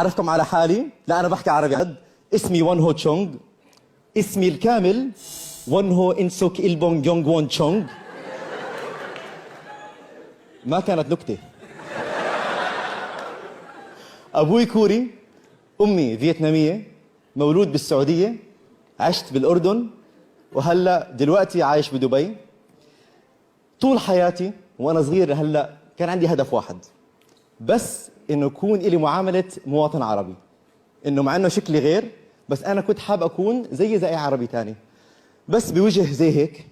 عرفتم على حالي؟ لا أنا بحكي عربي عد. اسمي وان هو تشونغ. اسمي الكامل وان هو إنسوك إلبونغ يونغ وون تشونغ. ما كانت نكتة. أبوي كوري، أمي فيتنامية، مولود بالسعودية، عشت بالأردن، وهلأ دلوقتي عايش بدبي. طول حياتي وأنا صغير هلأ كان عندي هدف واحد، بس إنه يكون إلي معاملة مواطن عربي، إنه مع إنه شكلي غير بس أنا كنت حاب أكون زي أي عربي تاني، بس بوجه زي هيك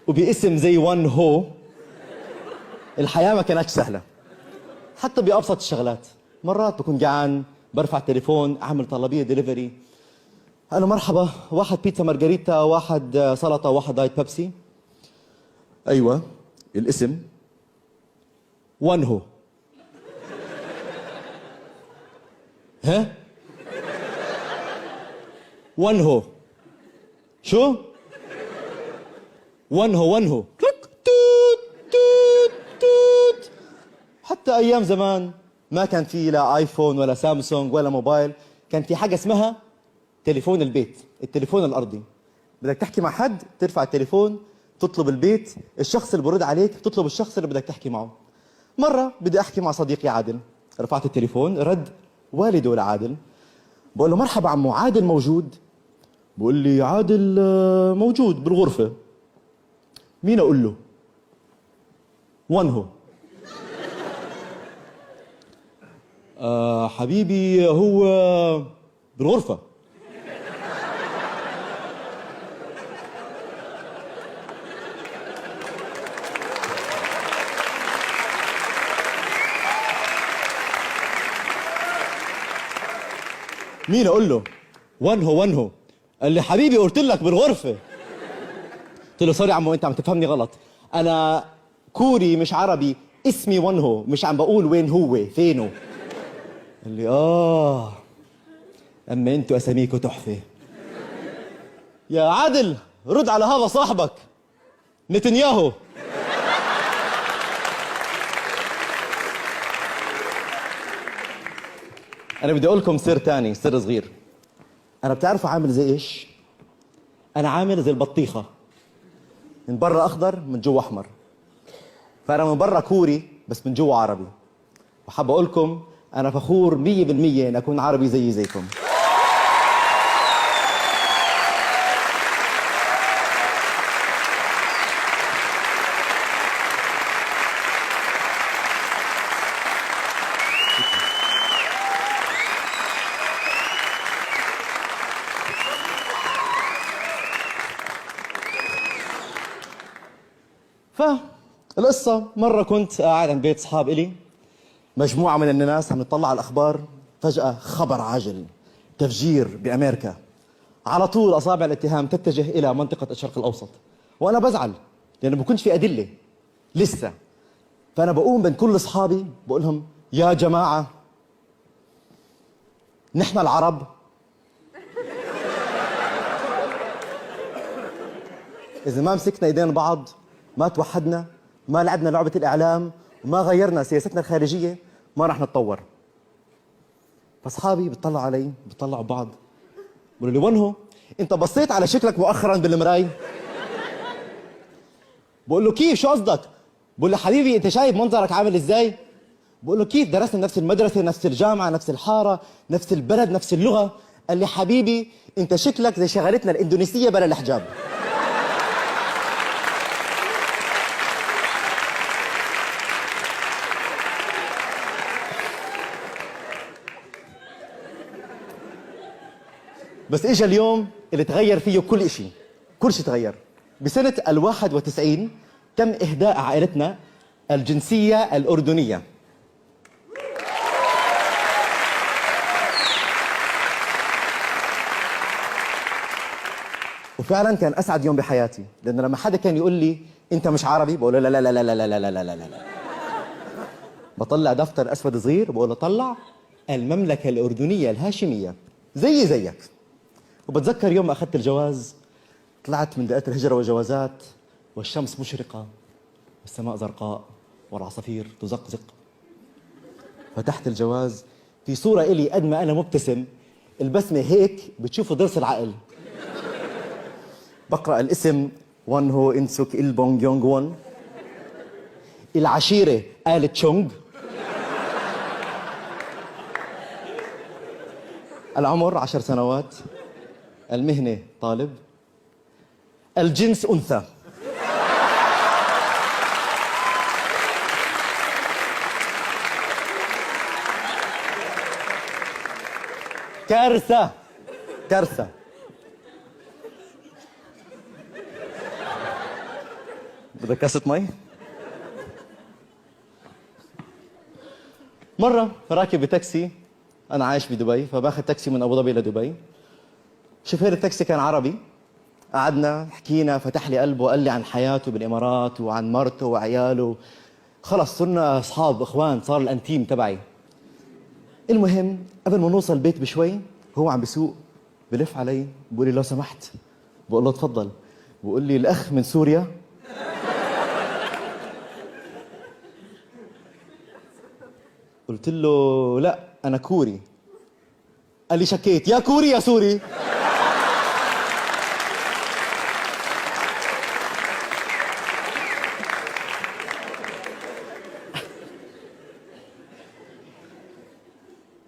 وباسم زي وان هو. الحياة ما كانتش سهلة حتى بأبسط الشغلات. مرات بكون جعان برفع التليفون أعمل طلبية ديليفري، أنا مرحبا واحد بيتزا مارغريتا، واحد سلطة، واحد دايت بيبسي. أيوة الاسم وان هو. ها وان هو شو؟ وان هو وان هو كليك توت توت توت. حتى أيام زمان ما كان في لا آيفون ولا سامسونج ولا موبايل، كان في حاجة اسمها تليفون البيت، التليفون الأرضي. بدك تحكي مع حد ترفع التليفون تطلب البيت، الشخص اللي برد عليك تطلب الشخص اللي بدك تحكي معه. مرة بدي أحكي مع صديقي عادل، رفعت التليفون رد والده لعادل، بقول له مرحبا عمو عادل موجود؟ بقول لي عادل موجود بالغرفة. مين أقول له؟ وان هو. حبيبي هو بالغرفة. مين اقول له؟ وان هو وان هو. قال لي حبيبي قلت لك بالغرفه. قلت له سوري عمو انت عم تفهمني غلط، انا كوري مش عربي، اسمي وان هو، مش عم بقول وين هو فينه. قال لي اما انتوا اساميكوا تحفه. يا عادل رد على هذا صاحبك نتنياهو. أنا بدي أقول لكم سر تاني، سر صغير. أنا بتعرفوا عامل زي إيش؟ أنا عامل زي البطيخة، من برا أخضر من جوا أحمر. فأنا من برا كوري بس من جوا عربي. وحاب أقول لكم أنا فخور 100% إن أكون عربي زيكم. فالقصة مرة كنت قاعد عند بيت أصحاب إلي، مجموعة من الناس عم نطلع على الأخبار، فجأة خبر عاجل، تفجير بأمريكا. على طول أصابع الاتهام تتجه إلى منطقة الشرق الأوسط، وأنا بزعل لأنه ما كنتش في أدلة لسه. فأنا بقوم بين كل أصحابي بقول لهم يا جماعة نحن العرب إذا ما مسكنا إيدين بعض، ما توحدنا، ما لعبنا لعبة الإعلام، وما غيرنا سياستنا الخارجية، ما راح نتطور. فأصحابي بيطلعوا علي، بيطلعوا بعض، بيقولوا لي وين هو؟ أنت بصيت على شكلك مؤخرا بالمراية؟ بقول له كيف؟ شو قصدك؟ بقول له حبيبي أنت شايف منظرك عامل إزاي؟ بقول له كيف؟ درسنا نفس المدرسة، نفس الجامعة، نفس الحارة، نفس البلد، نفس اللغة. قال لي حبيبي أنت شكلك زي شغلتنا الإندونيسية بلا الحجاب. بس اجى اليوم اللي تغير فيه كل شيء، كل شيء تغير. بسنة 91 تم إهداء عائلتنا الجنسية الأردنية. وفعلا كان أسعد يوم بحياتي، لأنه لما حدا كان يقول لي أنت مش عربي بقول له لا لا لا لا لا لا لا لا لا لا. بطلع دفتر أسود صغير بقول له طلع المملكة الأردنية الهاشمية زيك. وبتذكر يوم أخذت الجواز طلعت من دائرة الهجرة والجوازات والشمس مشرقة والسماء زرقاء والعصافير تزقزق. فتحت الجواز، في صورة إلي قد ما أنا مبتسم، البسمة هيك بتشوفوا ضرس العقل. بقرأ الاسم وان هو انسوك البونج يونغ وان. العشيرة آل تشونغ. العمر 10 سنوات. المهنة طالب. الجنس أنثى. كارثة كارثة. بدك كاسة مي؟ مرة راكب بتاكسي، أنا عايش بدبي، فباخذ تاكسي من أبو ظبي لدبي. شوفير التاكسي كان عربي، قعدنا حكينا، فتح لي قلبه، قال لي عن حياته بالإمارات وعن مرته وعياله. خلص صرنا أصحاب إخوان، صار الأنتيم تبعي. المهم قبل ما نوصل البيت بشوي هو عم بسوق، بلف علي بقول لي لو سمحت. بقول له تفضل. بقول لي الأخ من سوريا. قلت له لا أنا كوري. قال لي شكيت، يا كوري يا سوري.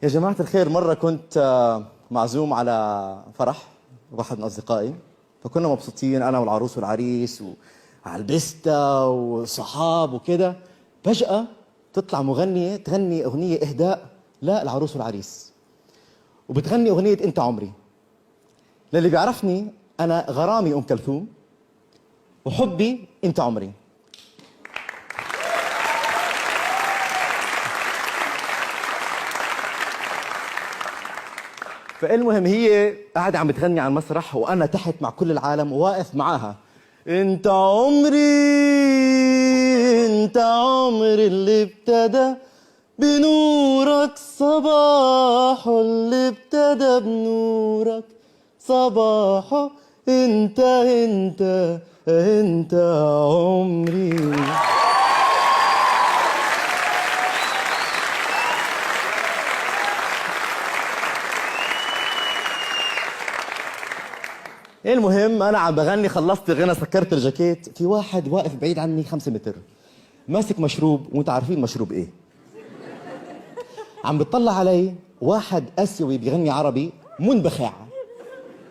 يا جماعة الخير، مرة كنت معزوم على فرح واحد من أصدقائي، فكنا مبسوطين أنا والعروس والعريس وعلى البيستا وصحاب وكده. فجأة تطلع مغنية تغني أغنية إهداء للعروس والعريس، وبتغني أغنية أنت عمري. للي بيعرفني أنا غرامي أم كلثوم وحبي أنت عمري. فالمهم هي قاعدة عم بتغني على المسرح وأنا تحت مع كل العالم وواقف معاها. أنت عمري، أنت عمري اللي ابتدى بنورك صباحه، اللي ابتدى بنورك صباحه. أنت أنت أنت عمري. المهم انا عم بغني، خلصت الغنى، سكرت الجاكيت، في واحد واقف بعيد عني 5 متر ماسك مشروب، وانتوا عارفين مشروب ايه. عم بتطلع علي واحد اسيوي بيغني عربي منبخع،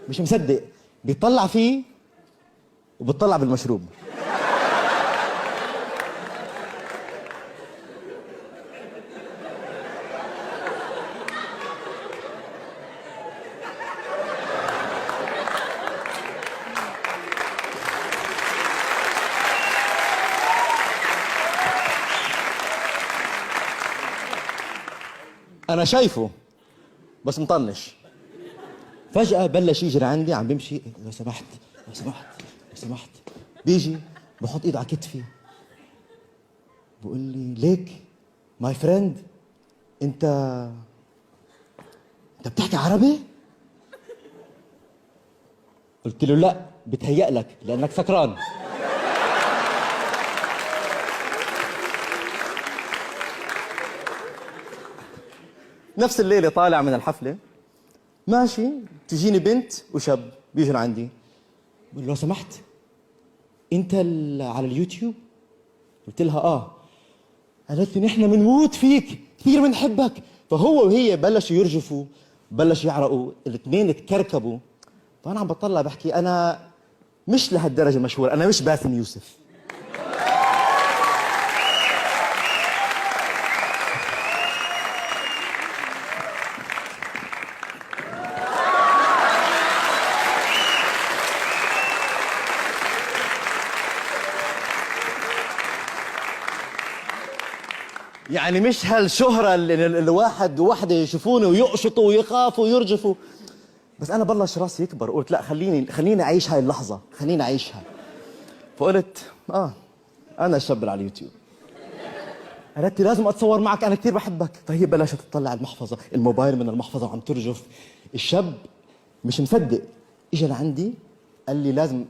مش مصدق، بيطلع فيه وبتطلع بالمشروب. أنا شايفه بس مطنش. فجأة بلش يجري عندي، عم بمشي، لو سمحت لو سمحت لو سمحت. بيجي بحط إيده على كتفي، بقول لي ليك ماي فريند، أنت بتحكي عربي؟ قلت له لا، بتهيأ لك لأنك سكران. نفس الليلة طالع من الحفلة ماشي، تجيني بنت وشاب بيجوا لعندي، بقول له لو سمحت انت على اليوتيوب؟ قلت لها اه. قالت لي نحن بنموت فيك، كثير بنحبك. فهو وهي بلشوا يرجفوا، بلشوا يعرقوا، الاثنين تكركبوا. فانا عم بطلع بحكي انا مش لهالدرجه مشهور، انا مش باسم يوسف. يعني مش هالشهرة اللي الواحد ووحدة يشوفوني ويقشطوا ويخافوا ويرجفوا. بس أنا بلش راسي يكبر، قلت لا، خليني أعيش هاي اللحظة، خليني أعيشها. فقلت أنا الشاب اللي على اليوتيوب. قالت لي لازم أتصور معك، أنا كثير بحبك. فهي بلشت تطلع المحفظة، الموبايل من المحفظة وعم ترجف. الشاب مش مصدق، إجا لعندي قال لي لازم